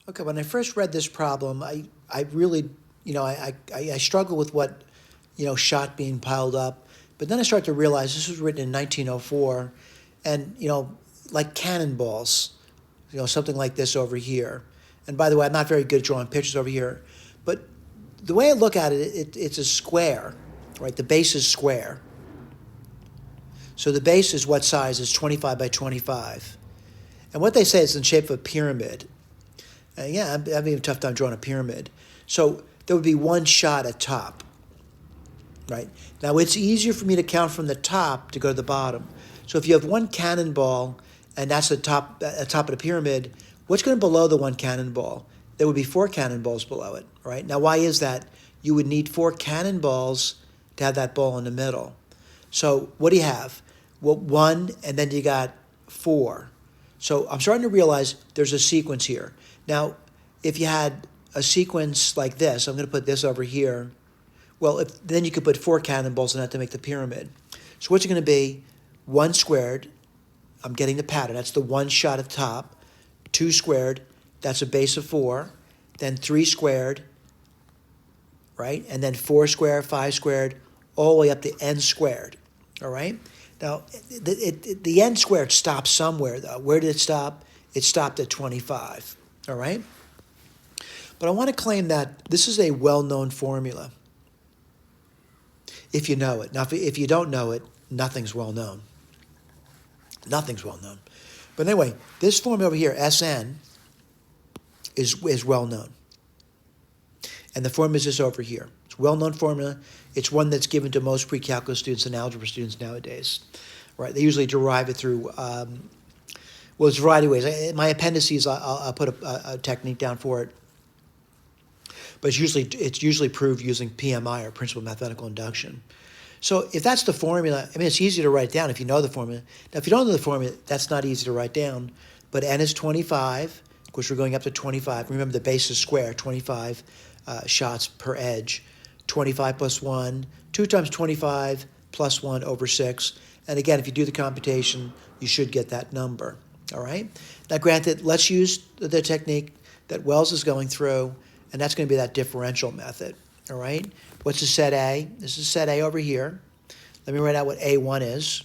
Okay, when I first read this problem, I really, I struggle with what, shot being piled up. But then I started to realize this was written in 1904, and, like cannonballs, something like this over here. And by the way, I'm not very good at drawing pictures over here, but the way I look at it, it's a square, right? The base is square. So the base is what size? Is 25 by 25. And what they say is in the shape of a pyramid. Yeah, I'm having a tough time drawing a pyramid. So there would be one shot at top, right? Now it's easier for me to count from the top to go to the bottom. So if you have one cannonball and that's the top of the pyramid, what's going to below the one cannonball? There would be four cannonballs below it, right? Now why is that? You would need four cannonballs to have that ball in the middle. So what do you have? Well, one, and then you got four. So I'm starting to realize there's a sequence here. Now, if you had a sequence like this, I'm going to put this over here. Well, then you could put four cannonballs in that to make the pyramid. So what's it going to be? One squared, I'm getting the pattern. That's the one shot at the top. Two squared, that's a base of four. Then three squared, right? And then four squared, five squared, all the way up to n squared, all right? Now, the n squared stops somewhere, though. Where did it stop? It stopped at 25, all right? But I want to claim that this is a well-known formula, if you know it. Now, if you don't know it, nothing's well-known. Nothing's well-known. But anyway, this formula over here, Sn, is well-known. And the formula is this over here. It's a well-known formula. It's one that's given to most pre-calculus students and algebra students nowadays, right? They usually derive it through, well, there's a variety of ways. In my appendices, I'll put a technique down for it. But it's usually proved using PMI, or principal mathematical induction. So if that's the formula, I mean, it's easy to write down if you know the formula. Now, if you don't know the formula, that's not easy to write down. But n is 25. Of course, we're going up to 25. Remember, the base is square, 25 shots per edge. 25 plus 1, 2 times 25 plus 1 over 6. And again, if you do the computation, you should get that number, all right? Now, granted, let's use the technique that Wells is going through, and that's going to be that differential method, all right? What's the set A? This is set A over here. Let me write out what A1 is.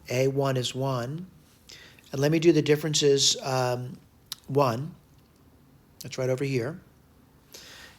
A1 is 1. And let me do the differences 1. That's right over here.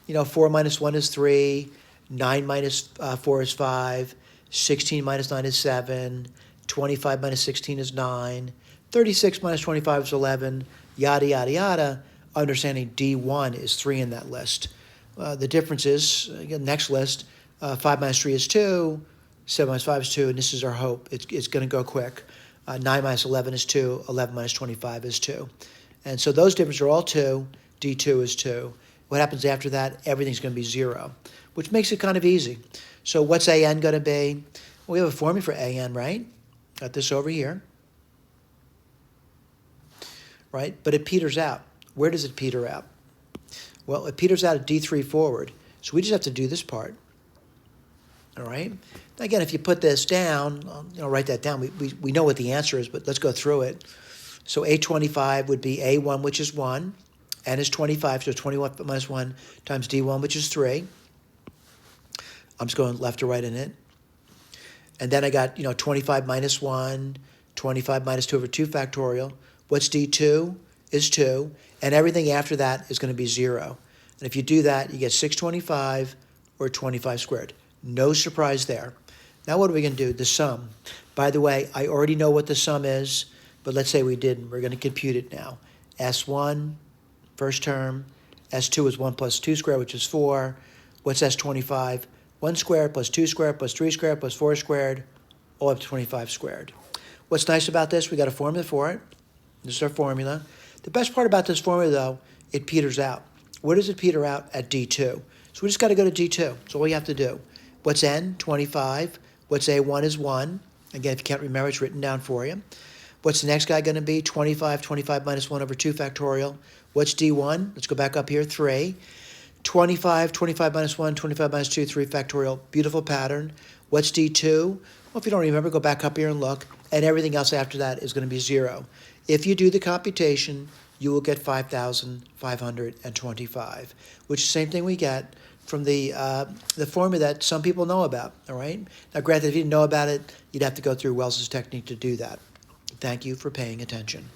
4 minus 1 is 3. 9 minus 4 is 5. 16 minus 9 is 7. 25 minus 16 is 9. 36 minus 25 is 11. Yada, yada, yada. Understanding D1 is 3 in that list. The difference is, again, next list, 5 minus 3 is 2. 7 minus 5 is 2. And this is our hope. It's going to go quick. 9 minus 11 is 2. 11 minus 25 is 2. And so those differences are all 2. D2 is 2. What happens after that? Everything's going to be 0, which makes it kind of easy. So what's AN going to be? Well, we have a formula for AN, right? Got this over here, right? But it peters out. Where does it peter out? Well, it peters out at D3 forward. So we just have to do this part, all right? Again, if you put this down, write that down. We know what the answer is, but let's go through it. So A25 would be A1, which is 1. N is 25, so 21 minus 1 times D1, which is 3. I'm just going left to right in it. And then I got, 25 minus 1, 25 minus 2 over 2 factorial. What's D2? Is 2. And everything after that is going to be 0. And if you do that, you get 625 or 25 squared. No surprise there. Now what are we going to do? The sum. By the way, I already know what the sum is, but let's say we didn't. We're going to compute it now. S1, first term. S2 is 1 plus 2 squared, which is 4. What's S25? 1 squared plus 2 squared plus 3 squared plus 4 squared, all up to 25 squared. What's nice about this, we got a formula for it. This is our formula. The best part about this formula, though, it peters out. Where does it peter out? At D2. So we just got to go to D2. That's all you have to do. What's N? 25. What's A1 is 1. Again, if you can't remember, it's written down for you. What's the next guy going to be? 25. 25 minus 1 over 2 factorial. What's D1? Let's go back up here. 3. 25. 25 minus 1. 25 minus 2. 3 factorial. Beautiful pattern. What's D2? Well, if you don't remember, go back up here and look. And everything else after that is going to be 0. If you do the computation, you will get 5,525, which is the same thing we get from the formula that some people know about, all right? Now, granted, if you didn't know about it, you'd have to go through Wells's technique to do that. Thank you for paying attention.